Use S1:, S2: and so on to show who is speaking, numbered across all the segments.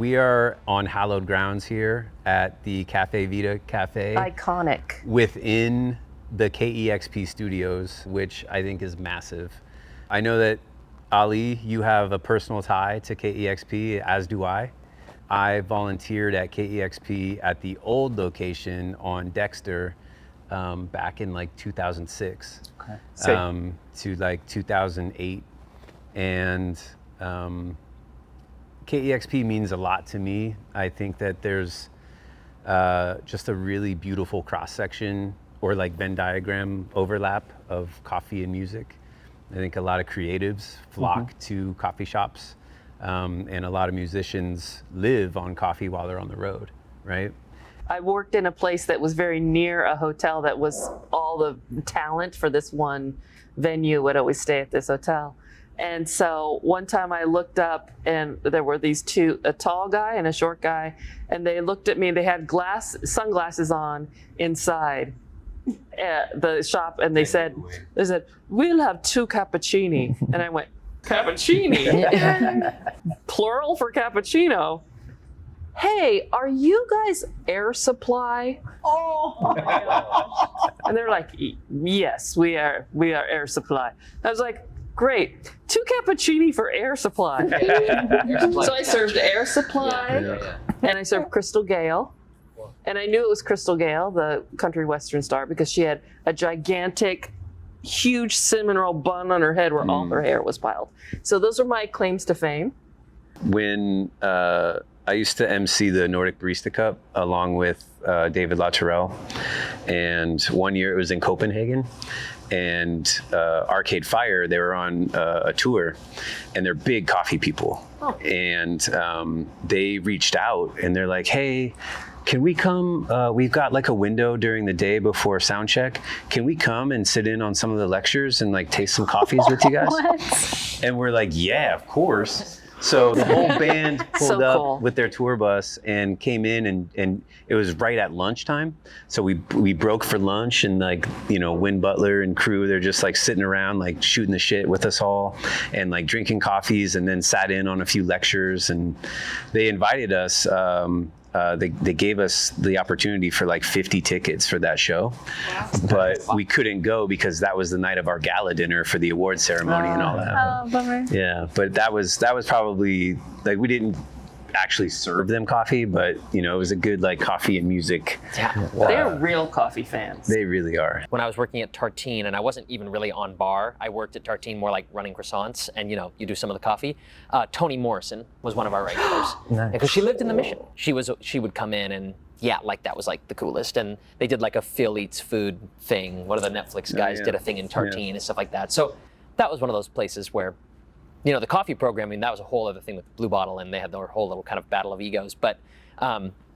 S1: we are on hallowed grounds here at the Caffe Vita Cafe.
S2: Iconic.
S1: Within the KEXP studios, which I think is massive. I know that Ali, you have a personal tie to KEXP, as do I. I volunteered at KEXP at the old location on Dexter back in like 2006 to like 2008. And KEXP means a lot to me. I think that there's just a really beautiful cross-section or like Venn diagram overlap of coffee and music. I think a lot of creatives flock to coffee shops, and a lot of musicians live on coffee while they're on the road, right?
S2: I worked in a place that was very near a hotel that was all the talent for this one venue would always stay at this hotel. And so one time I looked up and there were these two, a tall guy and a short guy, and they looked at me, they had sunglasses on inside the shop, and they said, we'll have 2 cappuccini. And I went, cappuccini? Plural for cappuccino. Hey, are you guys Air Supply? Oh my gosh. And they're like, yes, we are Air Supply. I was like, great, 2 cappuccini for Air Supply. So I served Air Supply, and I served Crystal Gale. And I knew it was Crystal Gale, the country western star, because she had a gigantic, huge cinnamon roll bun on her head where all her hair was piled. So those are my claims to fame.
S1: When I used to MC the Nordic Barista Cup along with David Latourell, and one year it was in Copenhagen, and Arcade Fire, they were on a tour, and they're big coffee people. And they reached out and they're like, hey, can we come? We've got like a window during the day before sound check. Can we come and sit in on some of the lectures and like taste some coffees with you guys?
S3: What?
S1: And we're like, yeah, of course. So the whole band pulled up with their tour bus and came in, and it was right at lunchtime. So we broke for lunch, and like, you know, Win Butler and crew, they're just like sitting around like shooting the shit with us all and like drinking coffees, and then sat in on a few lectures, and they invited us. They gave us the opportunity for like 50 tickets for that show, but we couldn't go because that was the night of our gala dinner for the award ceremony and all that.
S3: Oh, bummer.
S1: Yeah, but that was probably like, we didn't actually serve them coffee, but you know, it was a good like coffee and music.
S2: They're real coffee fans.
S1: They really are.
S4: When I was working at Tartine, and I wasn't even really on bar, I worked at Tartine more like running croissants, and you know, you do some of the coffee. Toni Morrison was one of our regulars.
S5: Nice.
S4: Because she lived in the Mission. She would come in, and yeah, like that was like the coolest. And they did like a Phil Eats Food thing. One of the Netflix guys did a thing in Tartine and stuff like that. So that was one of those places where, you know, the coffee programming, that was a whole other thing with Blue Bottle, and they had their whole little kind of battle of egos. But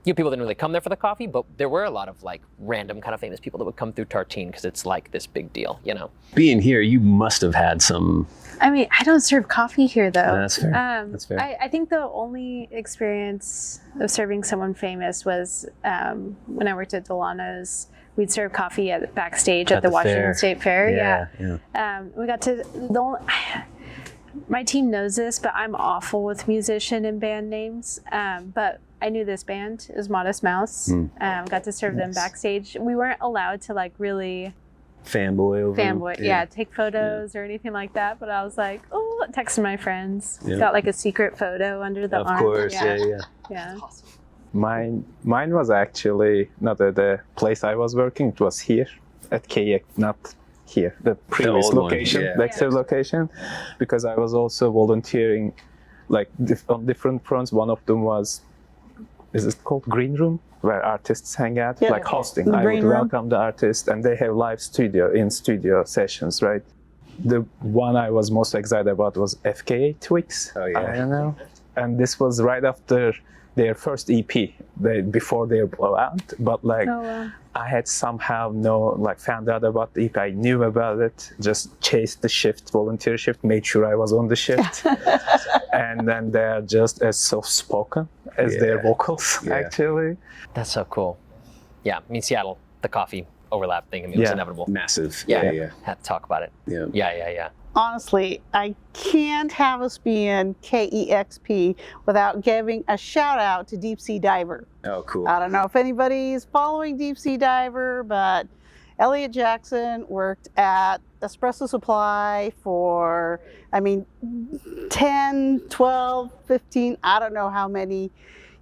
S4: people didn't really come there for the coffee, but there were a lot of like random kind of famous people that would come through Tartine because it's like this big deal, you know.
S1: Being here, you must have had some.
S3: I mean, I don't serve coffee here though.
S1: That's fair. That's fair.
S3: I think the only experience of serving someone famous was when I worked at Delano's. We'd serve coffee backstage at the Washington State Fair. Yeah. We got to my team knows this, but I'm awful with musician and band names. But I knew this band. It was Modest Mouse. Got to serve them backstage. We weren't allowed to like really
S1: fanboy,
S3: take photos or anything like that. But I was like, texting my friends. Got like a secret photo under the arm.
S1: Of course, yeah.
S2: Awesome.
S5: Mine was actually not at the place I was working. It was here at KEX, not here, the previous location, Dexter location, because I was also volunteering like on different fronts. One of them was, is it called Green Room, where artists hang out, like hosting. I would welcome the artists, and they have live studio sessions, right? The one I was most excited about was FKA Twigs. I don't know. And this was right after their first EP, before their blowout, but like I had somehow found out about the EP. I knew about it, just chased the shift, volunteer shift, made sure I was on the shift. And then they're just as soft-spoken as their vocals, actually.
S4: That's so cool. Yeah, I mean, Seattle, the coffee overlap thing, I mean, it was inevitable.
S1: Massive.
S4: Yeah. Had to talk about it.
S1: Yeah.
S6: honestly, I can't have us be in KEXP without giving a shout out to Deep Sea Diver.
S1: Oh, cool.
S6: I don't know if anybody's following Deep Sea Diver, but Elliot Jackson worked at Espresso Supply for, 10, 12, 15, I don't know how many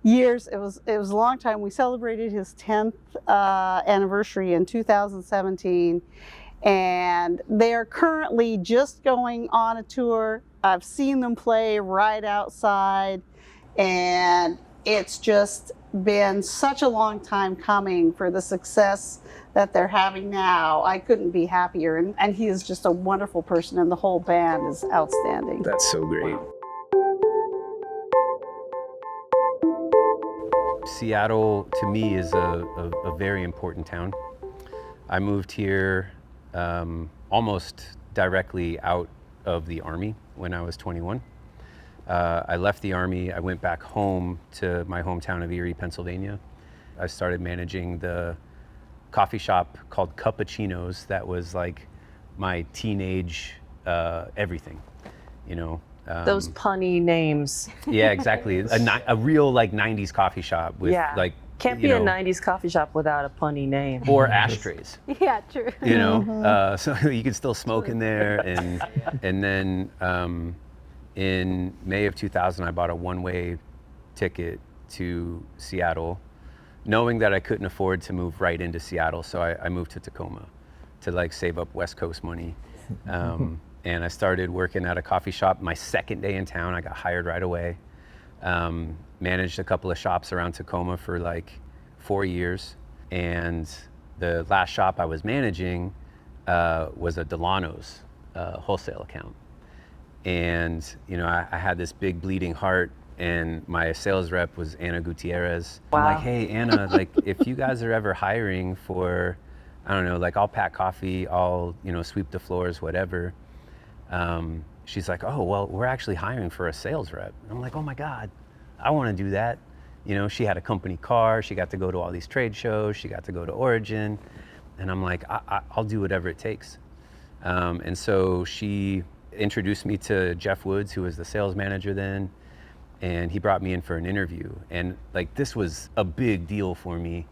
S6: years. It was a long time. We celebrated his 10th anniversary in 2017. And they are currently just going on a tour. I've seen them play right outside, and it's just been such a long time coming for the success that they're having now. I couldn't be happier, and he is just a wonderful person, and the whole band is outstanding.
S1: That's so great. Seattle, to me, is a very important town. I moved here almost directly out of the Army when I was 21. I left the Army, I went back home to my hometown of Erie, Pennsylvania. I started managing the coffee shop called Cappuccinos. That was like my teenage everything, you know.
S2: Those punny names.
S1: Yeah, exactly. A real like 90s coffee shop with like,
S2: can't be a 90s coffee shop without a punny name.
S1: Or ashtrays.
S3: Yeah, true.
S1: You know, so you can still smoke in there. And then in May of 2000, I bought a one-way ticket to Seattle, knowing that I couldn't afford to move right into Seattle. So I moved to Tacoma to like save up West Coast money. And I started working at a coffee shop. My second day in town, I got hired right away. Managed a couple of shops around Tacoma for like 4 years. And the last shop I was managing was a Delano's wholesale account. And, you know, I had this big bleeding heart, and my sales rep was Anna Gutierrez.
S2: Wow.
S1: I'm like, hey, Anna, like if you guys are ever hiring for, I don't know, like I'll pack coffee, I'll, you know, sweep the floors, whatever. She's like, oh, well, we're actually hiring for a sales rep. And I'm like, oh my God, I want to do that. You know, she had a company car. She got to go to all these trade shows. She got to go to Origin. And I'm like, I'll do whatever it takes. And so she introduced me to Jeff Woods, who was the sales manager then. And he brought me in for an interview. And like, this was a big deal for me.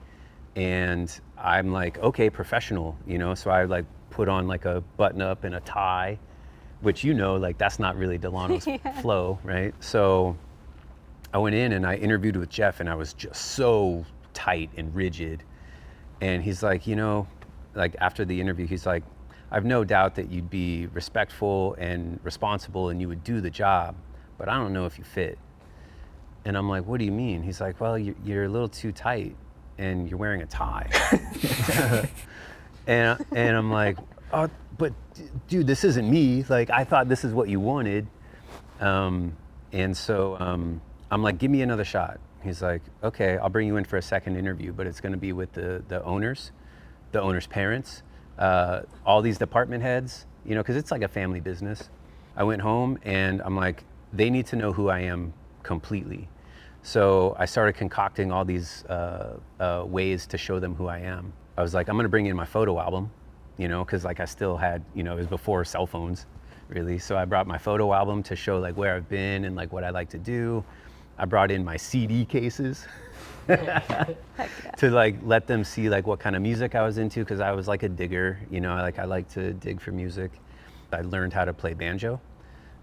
S1: And I'm like, okay, professional, you know? So I like put on like a button up and a tie, which, you know, like that's not really Delano's flow, right? So I went in and I interviewed with Jeff, and I was just so tight and rigid. And he's like, you know, like after the interview, he's like, I've no doubt that you'd be respectful and responsible and you would do the job, but I don't know if you fit. And I'm like, what do you mean? He's like, well, you're a little too tight and you're wearing a tie. and I'm like, oh, but dude, this isn't me. Like, I thought this is what you wanted. And so I'm like, give me another shot. He's like, okay, I'll bring you in for a second interview, but it's gonna be with the owners, the owners' parents, all these department heads, you know, cause it's like a family business. I went home and I'm like, they need to know who I am completely. So I started concocting all these ways to show them who I am. I was like, I'm gonna bring in my photo album, you know, cause like I still had, you know, it was before cell phones, really. So I brought my photo album to show like where I've been and like what I like to do. I brought in my CD cases to like let them see like what kind of music I was into, because I was like a digger, you know, I like to dig for music. I learned how to play banjo.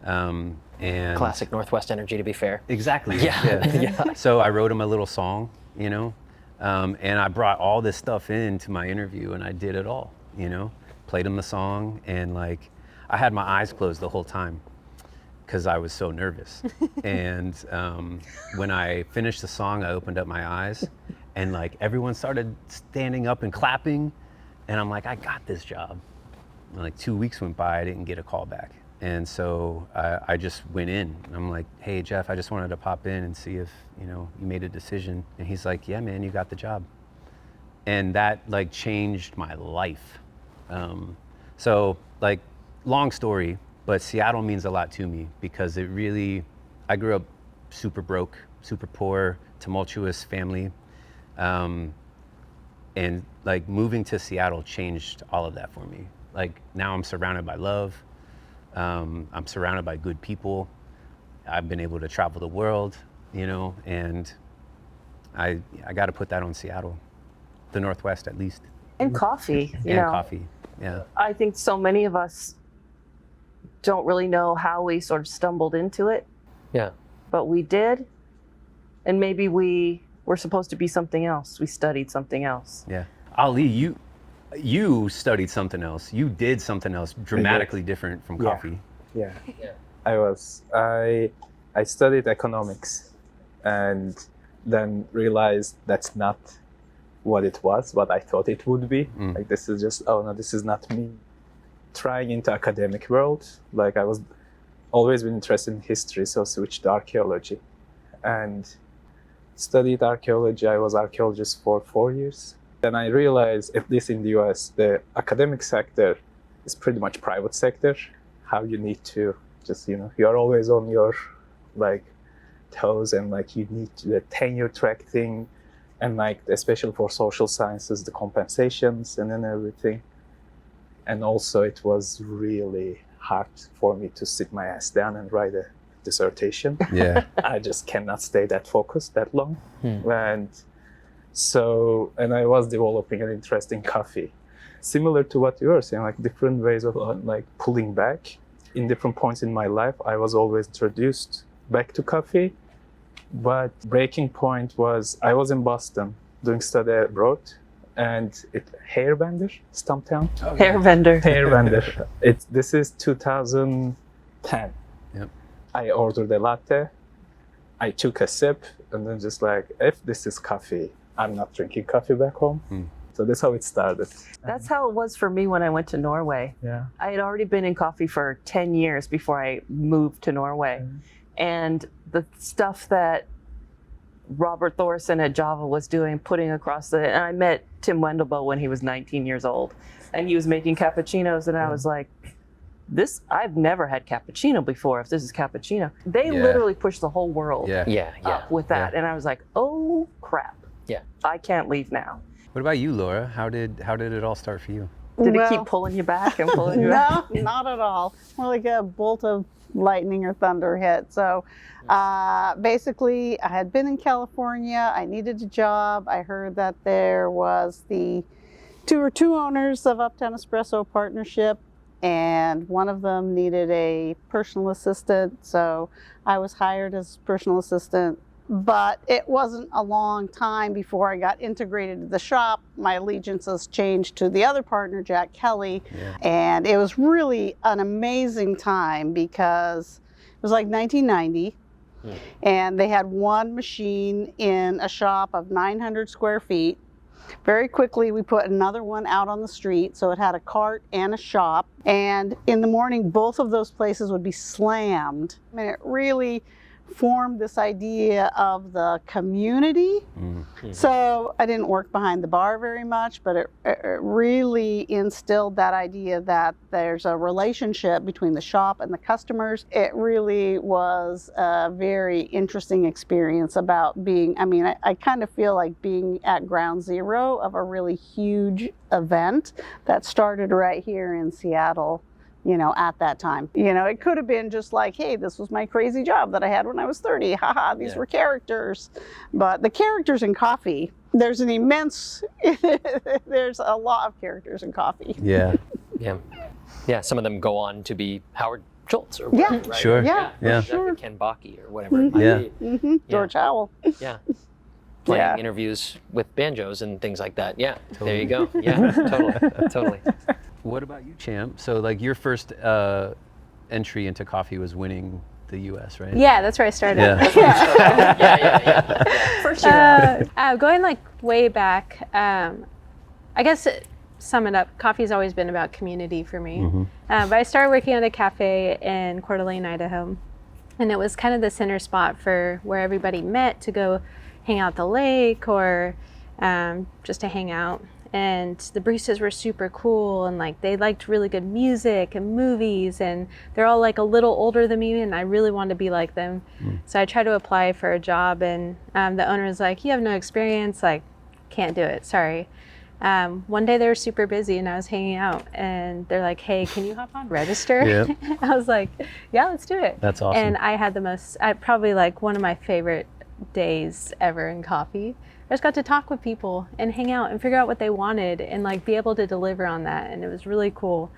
S1: And
S4: classic Northwest energy, to be fair.
S1: Exactly.
S4: Yeah.
S1: Yeah. So I wrote him a little song, you know, and I brought all this stuff into my interview, and I did it all, you know, played him the song, and like I had my eyes closed the whole time because I was so nervous. And when I finished the song, I opened up my eyes, and like everyone started standing up and clapping, and I'm like, I got this job. And like 2 weeks went by, I didn't get a call back. And so I just went in. I'm like, hey, Jeff, I just wanted to pop in and see if, you know, you made a decision. And he's like, yeah, man, you got the job. And that like changed my life. So like, long story, but Seattle means a lot to me because it really, I grew up super broke, super poor, tumultuous family. And like moving to Seattle changed all of that for me. Like now I'm surrounded by love. I'm surrounded by good people. I've been able to travel the world, you know, and I got to put that on Seattle, the Northwest at least.
S2: And coffee, you
S1: and
S2: know.
S1: coffee, yeah.
S2: I think so many of us don't really know how we sort of stumbled into it.
S4: Yeah.
S2: But we did, and maybe we were supposed to be something else. We studied something else.
S1: Yeah. Ali, you studied something else. You did something else dramatically different from coffee.
S5: Yeah. I studied economics and then realized that's not what it was, what I thought it would be. Like, this is just, oh no, this is not me. Trying into academic world, like I was always been interested in history, so switched to archaeology and studied archaeology. I was archaeologist for 4 years. Then I realized, at least in the US, the academic sector is pretty much private sector. How you need to just, you know, you're always on your like toes, and like you need the tenure track thing, and like especially for social sciences, the compensations and then everything. And also it was really hard for me to sit my ass down and write a dissertation.
S1: Yeah.
S5: I just cannot stay that focused that long. And so, and I was developing an interest in coffee. Similar to what you were saying, like different ways of like pulling back. In different points in my life, I was always introduced back to coffee. But breaking point was, I was in Boston doing study abroad, and hair vendor, Stumptown.
S2: Hair vendor.
S5: Hair vendor. This is 2010.
S1: Yep.
S5: I ordered a latte. I took a sip, and then just like, if this is coffee, I'm not drinking coffee back home. So that's how it started.
S2: That's how it was for me when I went to Norway.
S5: Yeah.
S2: I had already been in coffee for 10 years before I moved to Norway. And the stuff that Robert Thorson at Java was doing, putting across and I met Tim Wendelbo when he was 19 years old, and he was making cappuccinos, and I was like, I've never had cappuccino before, if this is cappuccino. They literally pushed the whole world up with that. And I was like, oh crap.
S4: Yeah.
S2: I can't leave now.
S1: What about you, Laura? How did it all start for you?
S2: Did it keep pulling you back and pulling you back?
S6: No, not at all. More like a bolt of lightning or thunder hit. So basically, I had been in California. I needed a job. I heard that there was the two owners of Uptown Espresso Partnership, and one of them needed a personal assistant. So I was hired as personal assistant. But it wasn't a long time before I got integrated to the shop. My allegiances changed to the other partner, Jack Kelly. And it was really an amazing time because it was like 1990. And they had one machine in a shop of 900 square feet. Very quickly, we put another one out on the street. So it had a cart and a shop. And in the morning, both of those places would be slammed. I mean, it really formed this idea of the community. So I didn't work behind the bar very much, but it really instilled that idea that there's a relationship between the shop and the customers. It really was a very interesting experience about being, I kind of feel like being at ground zero of a really huge event that started right here in Seattle. You know, at that time, you know, it could have been just like, hey, this was my crazy job that I had when I was 30. Haha, these were characters. But the characters in coffee, there's a lot of characters in coffee.
S1: Yeah.
S4: Some of them go on to be Howard Schultz or whatever, right?
S1: Sure.
S4: Yeah.
S6: Sure.
S4: Ken Bakke or whatever it might be.
S6: George Howell.
S4: Yeah. Playing interviews with banjos and things like that. Yeah. Totally. There you go. Yeah, totally.
S1: What about you, Champ? So, like, your first entry into coffee was winning the U.S., right?
S3: Yeah, that's where I started.
S4: Yeah.
S2: For sure.
S3: Going like way back, I guess sum it up, coffee's always been about community for me. But I started working at a cafe in Coeur d'Alene, Idaho, and it was kind of the center spot for where everybody met to go hang out at the lake or just to hang out. And the baristas were super cool, and like they liked really good music and movies, and they're all like a little older than me, and I really wanted to be like them. So I tried to apply for a job, and the owner was like, you have no experience, like can't do it, sorry. One day they were super busy and I was hanging out and they're like, hey, can you hop on register?
S1: Yeah.
S3: I was like, yeah, let's do it.
S1: That's awesome.
S3: And I had the most, probably like one of my favorite days ever in coffee. I just got to talk with people and hang out and figure out what they wanted and like be able to deliver on that. And it was really cool.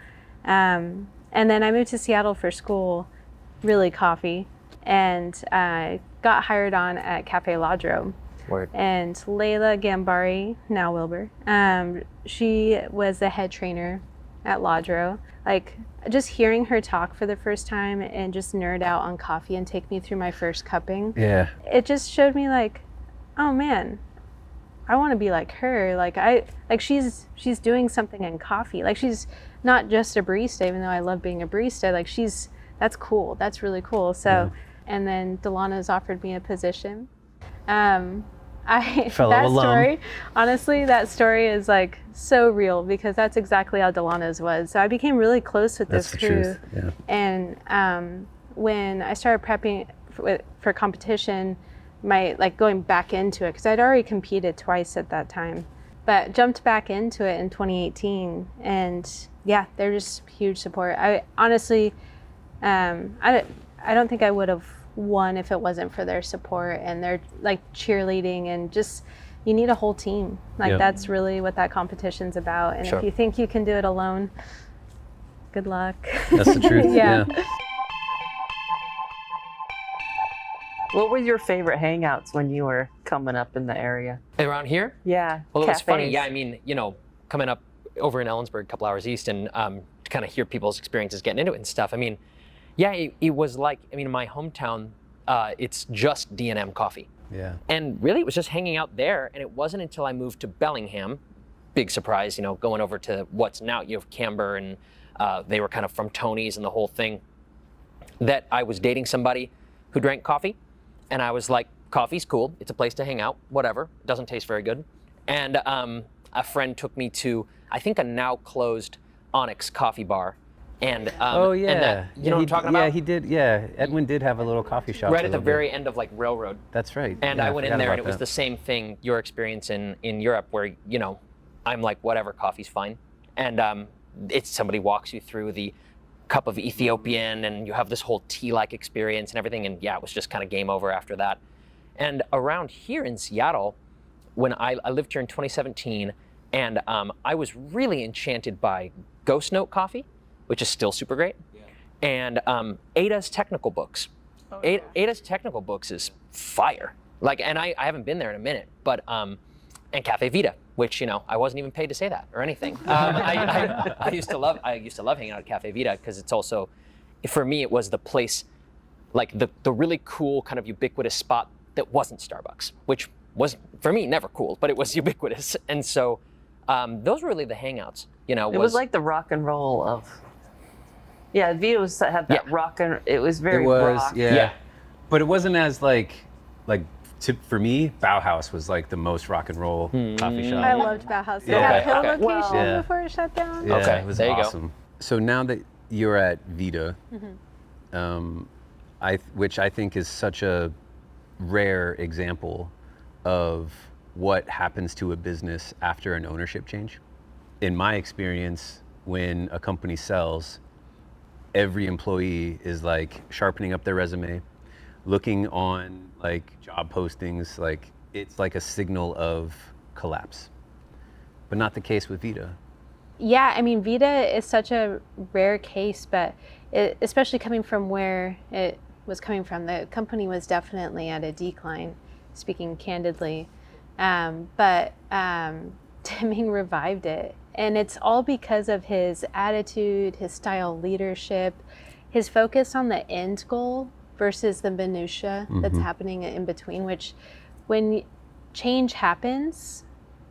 S3: And then I moved to Seattle for school, really coffee, and I got hired on at Cafe Ladro.
S4: Word.
S3: And Layla Gambari, now Wilbur, she was the head trainer at Ladro. Like just hearing her talk for the first time and just nerd out on coffee and take me through my first cupping.
S1: Yeah.
S3: It just showed me like, oh man, I want to be like her. She's doing something in coffee. Like she's not just a barista, even though I love being a barista. Like that's cool. That's really cool. So, and then Delano's offered me a position. Fellow
S1: alum.
S3: Story, honestly, that story is like so real because that's exactly how Delano's was. So I became really close with this crew.
S1: Truth. Yeah.
S3: And when I started prepping for competition, going back into it, because I'd already competed twice at that time, but jumped back into it in 2018. And yeah, they're just huge support. I honestly, I don't think I would have won if it wasn't for their support and their like cheerleading and just, you need a whole team. That's really what that competition's about. And if you think you can do it alone, good luck.
S1: That's the truth.
S3: Yeah.
S2: What were your favorite hangouts when you were coming up in the area?
S4: Around here?
S2: Yeah.
S4: Well, it was funny.
S2: Cafes.
S4: Yeah, I mean, coming up over in Ellensburg, a couple hours east, and to kind of hear people's experiences getting into it and stuff. I mean, yeah, it was like, in my hometown, it's just D&M coffee.
S1: Yeah.
S4: And really, it was just hanging out there. And it wasn't until I moved to Bellingham, big surprise, going over to what's now, Camber, and they were kind of from Tony's and the whole thing, that I was dating somebody who drank coffee. And I was like, coffee's cool. It's a place to hang out, whatever. It doesn't taste very good. And a friend took me to, I think, a now closed Onyx coffee bar. And
S1: oh yeah,
S4: and that, you know what I'm talking about?
S1: Yeah, he did. Yeah, Edwin did have a little coffee shop.
S4: Right at the very end of like Railroad.
S1: That's right.
S4: And
S1: yeah,
S4: I went in there, and it was
S1: that.
S4: the same thing. Your experience in Europe, where I'm like, whatever, coffee's fine, and it's somebody walks you through the cup of Ethiopian, and you have this whole tea-like experience and everything. And yeah, it was just kind of game over after that. And around here in Seattle, when I lived here in 2017, and I was really enchanted by Ghost Note Coffee, which is still super great, and Ada's Technical Books. Ada's Technical Books is fire. Like, and I haven't been there in a minute, but and Caffe Vita, which I wasn't even paid to say that or anything. I used to love hanging out at Caffe Vita because it's also, for me, it was the place, like the really cool kind of ubiquitous spot that wasn't Starbucks, which was for me never cool, but it was ubiquitous, and so those were really the hangouts.
S2: It was like the rock and roll of. Yeah, Vita had that rock and it was very rock.
S1: Yeah. But it wasn't as for me, Bauhaus was like the most rock and roll coffee shop.
S3: I loved Bauhaus.
S1: Yeah.
S3: That Hill location
S1: Yeah.
S3: before it shut down.
S1: Yeah,
S4: Okay,
S1: it was
S4: there you go.
S1: awesome. So now that you're at Vita, which I think is such a rare example of what happens to a business after an ownership change. In my experience, when a company sells, every employee is like sharpening up their resume, looking on like job postings, like it's like a signal of collapse. But not the case with Vita.
S3: Yeah, I mean, Vita is such a rare case, but especially coming from where it was coming from, the company was definitely at a decline, speaking candidly. But Deming revived it. And it's all because of his attitude, his style leadership, his focus on the end goal versus the minutia that's happening in between, which when change happens,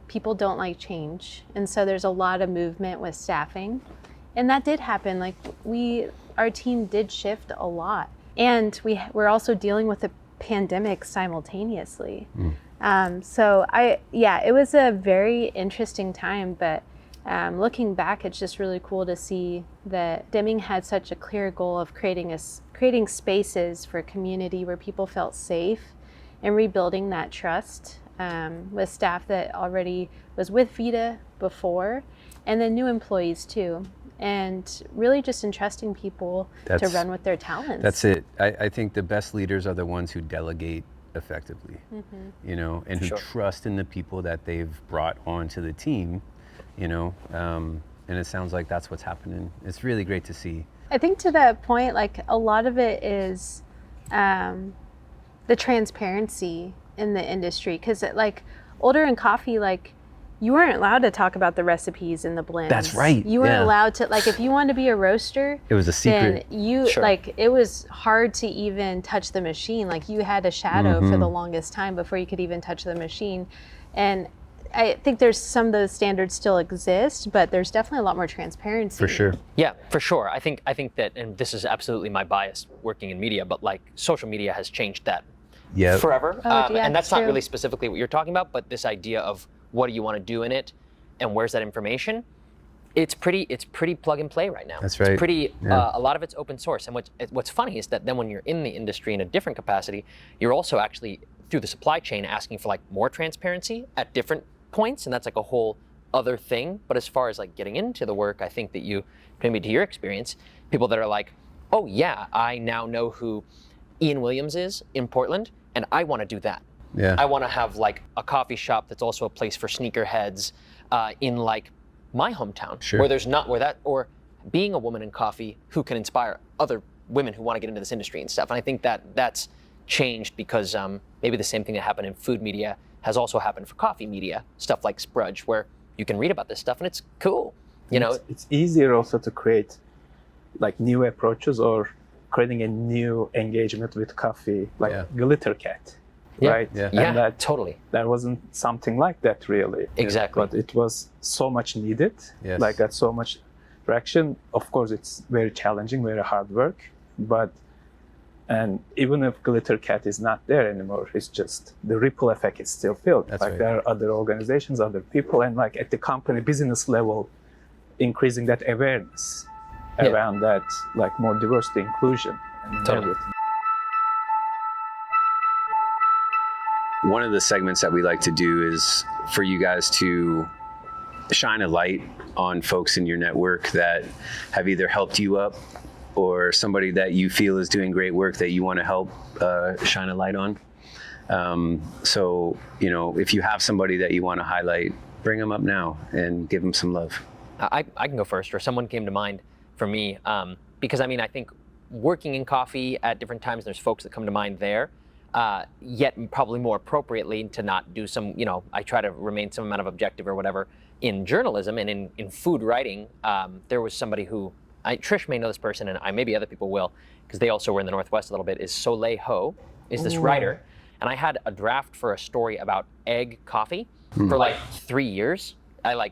S3: people don't like change. And so there's a lot of movement with staffing. And that did happen. Like our team did shift a lot. And we're also dealing with a pandemic simultaneously. So it was a very interesting time, but looking back, it's just really cool to see that Deming had such a clear goal of creating spaces for community where people felt safe and rebuilding that trust with staff that already was with Vita before, and then new employees too. And really just entrusting people to run with their talents.
S1: That's it. I think the best leaders are the ones who delegate effectively, you know, and who trust in the people that they've brought onto the team, you know, and it sounds like that's what's happening. It's really great to see.
S3: I think to that point, like a lot of it is the transparency in the industry, because like Güldüren coffee, like you weren't allowed to talk about the recipes and the blends.
S1: That's right.
S3: You weren't allowed to, like, if you wanted to be a roaster,
S1: it was a secret.
S3: Then you like, it was hard to even touch the machine. Like you had a shadow for the longest time before you could even touch the machine. And I think there's some of those standards still exist, but there's definitely a lot more transparency.
S1: For sure.
S4: Yeah, for sure. I think that, and this is absolutely my bias working in media, but like social media has changed that forever. And that's not really specifically what you're talking about, but this idea of what do you want to do in it, and where's that information? It's pretty plug and play right now.
S1: That's right.
S4: It's pretty. A lot of it's open source, and what's funny is that then when you're in the industry in a different capacity, you're also actually through the supply chain asking for like more transparency at different points, and that's like a whole other thing. But as far as like getting into the work, I think that you, maybe to your experience, people that are like, oh yeah, I now know who Ian Williams is in Portland, and I want to do that.
S1: Yeah.
S4: I want to have like a coffee shop that's also a place for sneakerheads in like my hometown, where there's not or being a woman in coffee who can inspire other women who want to get into this industry and stuff. And I think that that's changed because maybe the same thing that happened in food media has also happened for coffee media, stuff like Sprudge, where you can read about this stuff and it's cool. You know,
S5: it's easier also to create like new approaches or creating a new engagement with coffee, like Glitter Cat. Right?
S1: Yeah.
S5: And that
S4: totally.
S5: There wasn't something like that really.
S4: Exactly.
S5: But it was so much needed.
S1: Yes.
S5: Like got so much traction. Of course, it's very challenging, very hard work. And even if Glitter Cat is not there anymore, it's just the ripple effect is still felt.
S1: That's
S5: like
S1: right.
S5: there are other organizations, other people, and like at the company business level, increasing that awareness around that, like more diversity, inclusion, and everything.
S1: One of the segments that we like to do is for you guys to shine a light on folks in your network that have either helped you up or somebody that you feel is doing great work that you want to help shine a light on. So, you know, if you have somebody that you want to highlight, bring them up now and give them some love.
S4: I can go first, or someone came to mind for me, because I mean, I think working in coffee at different times, there's folks that come to mind there. Yet probably more appropriately to not do some, you know, I try to remain some amount of objective or whatever in journalism and in food writing. There was somebody who, Trish may know this person, and maybe other people will, because they also were in the Northwest a little bit, is Soleil Ho, is this writer. And I had a draft for a story about egg coffee for like 3 years.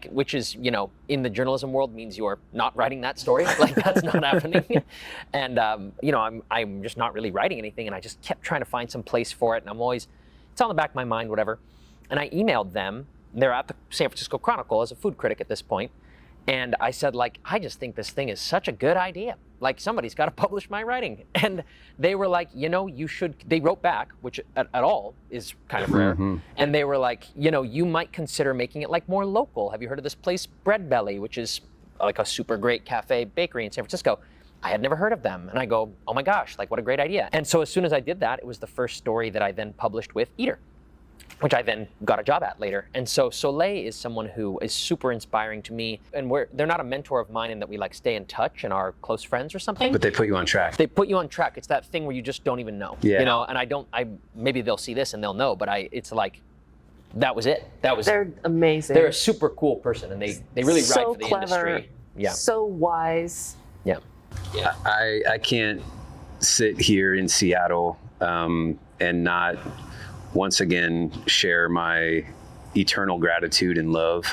S4: Which is, you know, in the journalism world means you're not writing that story. Like that's not happening. And, you know, I'm just not really writing anything. And I just kept trying to find some place for it. And it's on the back of my mind, whatever. And I emailed them. They're at the San Francisco Chronicle as a food critic at this point. And I said, like, I just think this thing is such a good idea. Like, somebody's got to publish my writing. And they were like, you know, you should. They wrote back, which at all is kind of rare. And they were like, you know, you might consider making it like more local. Have you heard of this place, Bread Belly, which is like a super great cafe bakery in San Francisco? I had never heard of them. And I go, oh my gosh, like what a great idea. And so as soon as I did that, it was the first story that I then published with Eater, which I then got a job at later. And so Soleil is someone who is super inspiring to me. And they're not a mentor of mine in that we like stay in touch and are close friends or something.
S1: But they put you on track.
S4: They put you on track. It's that thing where you just don't even know.
S1: Yeah.
S4: You know, and maybe they'll see this and they'll know, but it's like, that was it.
S2: They're amazing.
S4: They're a super cool person, and they really
S2: so
S4: ride for the
S2: clever,
S4: industry. Yeah.
S2: So wise.
S4: Yeah.
S1: I can't sit here in Seattle and not once again share my eternal gratitude and love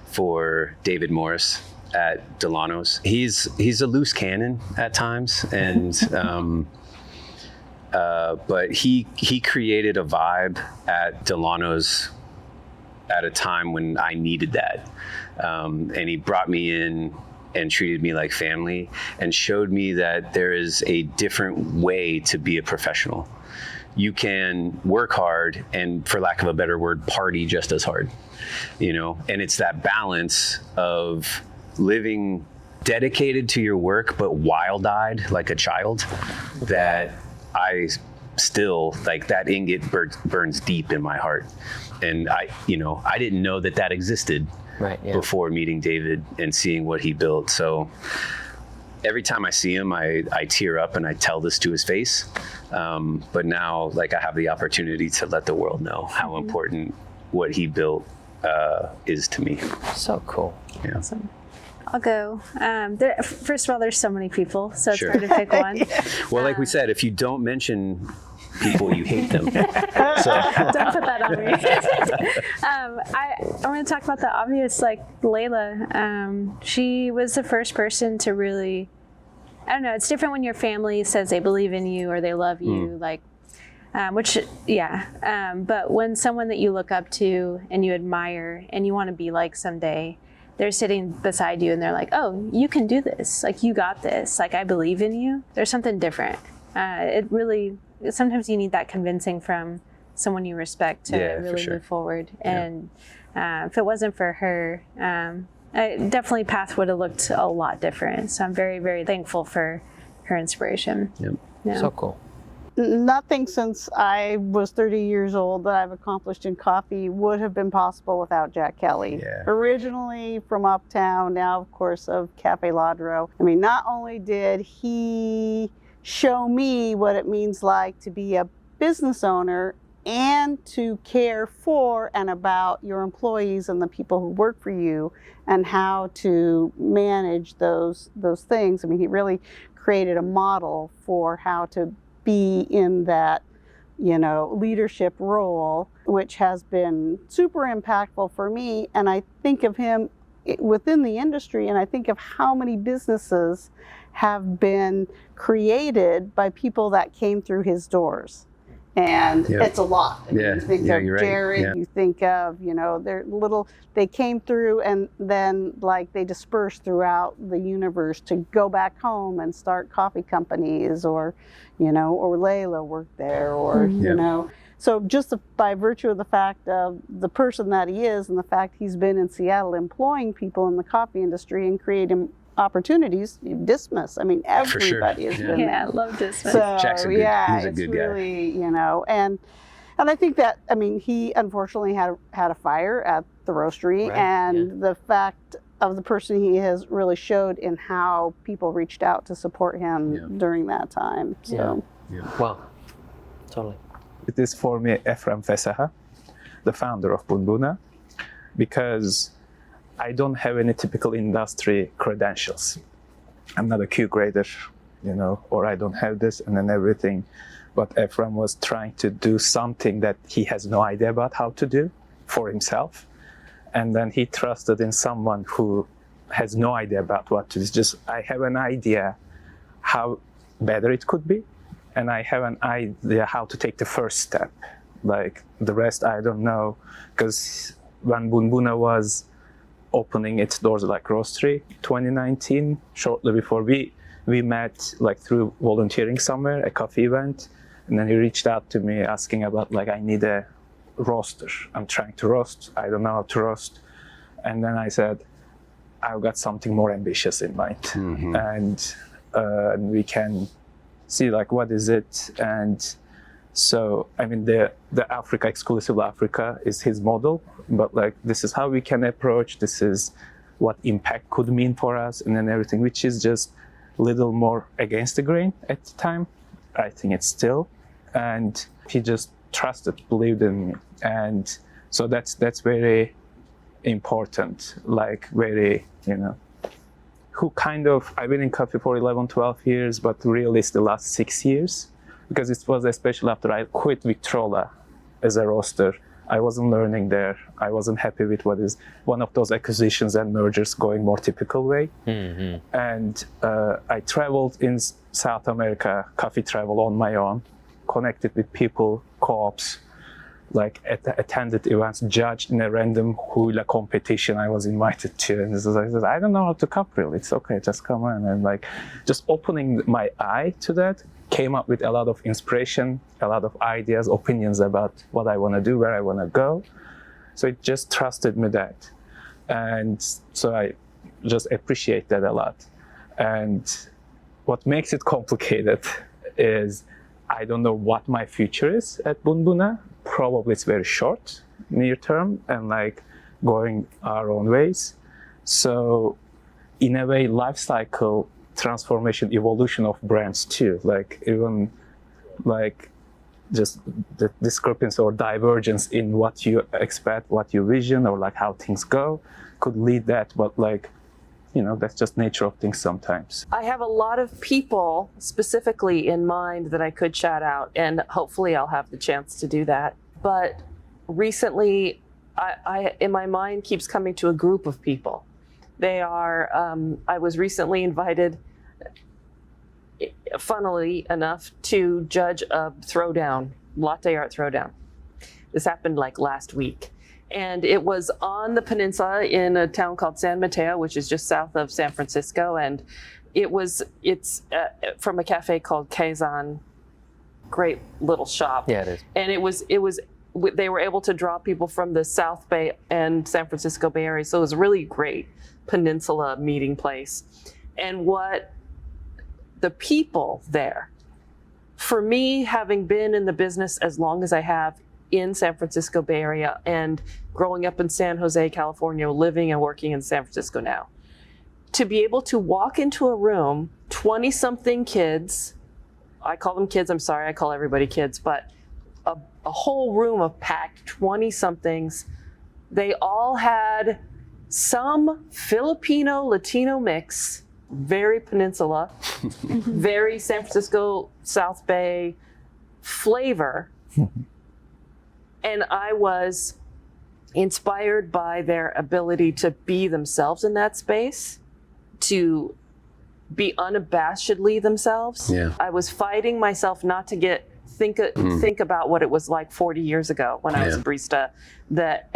S1: for David Morris at Delano's. He's a loose cannon at times, and but he created a vibe at Delano's at a time when I needed that, and he brought me in and treated me like family and showed me that there is a different way to be a professional. you can work hard and, for lack of a better word, party just as hard, you know? And it's that balance of living dedicated to your work, but wild-eyed like a child, that I still, like, that ingot burns deep in my heart. And I didn't know that existed before meeting David and seeing what he built. So every time I see him, I tear up and I tell this to his face. But now, like, I have the opportunity to let the world know how important what he built is to me.
S4: So cool.
S1: Yeah.
S3: Awesome. I'll go. First of all, there's so many people, so it's hard to pick one.
S1: Well, like we said, if you don't mention people, you hate them. So.
S3: Don't put that on me. I'm going to talk about the obvious, like Layla. She was the first person to really, I don't know, it's different when your family says they believe in you or they love you, like, but when someone that you look up to and you admire and you want to be like someday, they're sitting beside you and they're like, oh, you can do this. Like, you got this. Like, I believe in you. There's something different. Sometimes you need that convincing from someone you respect to really move forward. And if it wasn't for her, definitely path would have looked a lot different. So I'm very, very thankful for her inspiration.
S1: Yep.
S3: Yeah.
S4: So cool.
S6: Nothing since I was 30 years old that I've accomplished in coffee would have been possible without Jack Kelly.
S1: Yeah.
S6: Originally from Uptown, now of course of Cafe Ladro. I mean, not only did he show me what it means like to be a business owner and to care for and about your employees and the people who work for you and how to manage those things. I mean, he really created a model for how to be in that, leadership role, which has been super impactful for me. And I think of him within the industry, and I think of how many businesses have been created by people that came through his doors. And it's a lot. I mean, you think of Jared, you think of, they came through and then like they dispersed throughout the universe to go back home and start coffee companies or Layla worked there or, So just by virtue of the fact of the person that he is and the fact he's been in Seattle employing people in the coffee industry and creating opportunities, Dismas. I mean, everybody has been there.
S3: I love Dismas.
S6: So,
S1: Jack's he's a good guy.
S6: Really, and I think that, I mean, he unfortunately had a fire at the roastery, and the fact of the person he has really showed in how people reached out to support him during that time. So,
S4: Wow, totally.
S5: It is for me Ephraim Fesaha, the founder of Bunbuna, because I don't have any typical industry credentials. I'm not a Q grader, or I don't have this and then everything. But Ephraim was trying to do something that he has no idea about how to do for himself. And then he trusted in someone who has no idea about what to do. It's just, I have an idea how better it could be. And I have an idea how to take the first step. Like the rest, I don't know. Because when Bunbuna was opening its doors like roastery 2019, shortly before we met like through volunteering somewhere, a coffee event, and then he reached out to me asking about like, I need a roaster. I'm trying to roast. I don't know how to roast. And then I said, I've got something more ambitious in mind. And we can see like, what is it? And so, I mean, the Africa, exclusive Africa is his model, but like, this is how we can approach, this is what impact could mean for us, and then everything, which is just a little more against the grain at the time. I think it's still, and he just trusted, believed in me. And so that's very important, like very, who kind of, I've been in coffee for 11, 12 years, but really it's the last 6 years. Because it was especially after I quit Victrola as a roaster. I wasn't learning there. I wasn't happy with what is one of those acquisitions and mergers going more typical way. And I traveled in South America, coffee travel on my own, connected with people, co-ops, like attended events, judged in a random hula competition I was invited to. And I said, I don't know how to cup really. It's okay, just come on. And like just opening my eye to that came up with a lot of inspiration, a lot of ideas, opinions about what I want to do, where I want to go. So it just trusted me that. And so I just appreciate that a lot. And what makes it complicated is I don't know what my future is at Bunbuna. Probably it's very short, near term, and like going our own ways. So in a way, life cycle transformation, evolution of brands too, like even like just the discrepancy or divergence in what you expect, what you vision, or like how things go could lead that, but like, you know, that's just nature of things sometimes.
S2: I have a lot of people specifically in mind that I could shout out, and hopefully I'll have the chance to do that. But recently, I in my mind keeps coming to a group of people. They are, I was recently invited, funnily enough, to judge a throwdown, latte art throwdown. This happened like last week. And it was on the peninsula in a town called San Mateo, which is just south of San Francisco. And it's from a cafe called Kazan, great little shop.
S4: Yeah, it is.
S2: And they were able to draw people from the South Bay and San Francisco Bay Area. So it was a really great peninsula meeting place. And what the people there, for me, having been in the business as long as I have in San Francisco Bay Area and growing up in San Jose, California, living and working in San Francisco now, to be able to walk into a room, 20-something kids, I call them kids, I'm sorry, I call everybody kids, but a whole room of packed 20-somethings, they all had some Filipino Latino mix, very peninsula, very San Francisco South Bay flavor. And I was inspired by their ability to be themselves in that space, to be unabashedly themselves.
S1: Yeah.
S2: I was fighting myself not to think about what it was like 40 years ago when I was a barista, that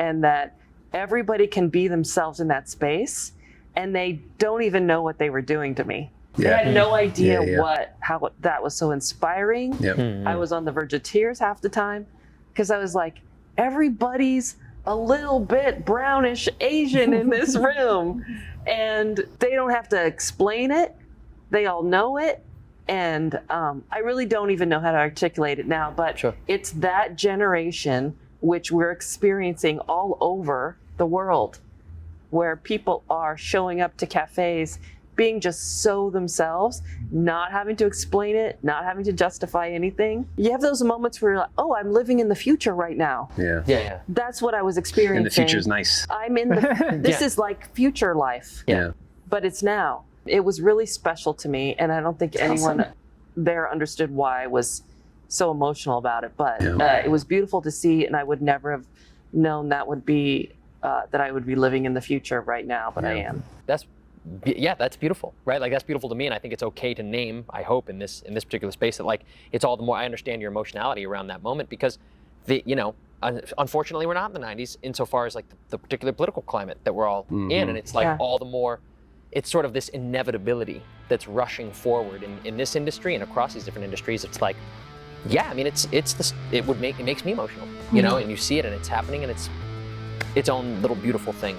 S2: everybody can be themselves in that space, and they don't even know what they were doing to me.
S1: Yeah.
S2: I had no idea how that was so inspiring.
S1: Yep.
S2: I was on the verge of tears half the time, because I was like, everybody's a little bit brownish Asian in this room, and they don't have to explain it. They all know it. And I really don't even know how to articulate it now, but
S4: Sure.
S2: It's that generation which we're experiencing all over the world, where people are showing up to cafes being just so themselves, not having to explain it, not having to justify anything. You have those moments where you're like, oh, I'm living in the future right now.
S1: Yeah.
S4: Yeah.
S2: That's what I was experiencing.
S1: And the future's nice.
S2: I'm in this is like future life,
S1: Yeah.
S2: but it's now. It was really special to me, and I don't think anyone there understood why I was so emotional about it, but it was beautiful to see, and I would never have known that would be that I would be living in the future right now, but I am.
S4: That's beautiful, right? Like, that's beautiful to me, and I think it's okay to name, I hope, in this particular space, that like it's all the more. I understand your emotionality around that moment, because unfortunately we're not in the 90s insofar as like the particular political climate that we're all in, and it's like all the more. It's sort of this inevitability that's rushing forward in this industry and across these different industries. It's like, I mean, it makes me emotional, you know, and you see it and it's happening, and it's its own little beautiful thing.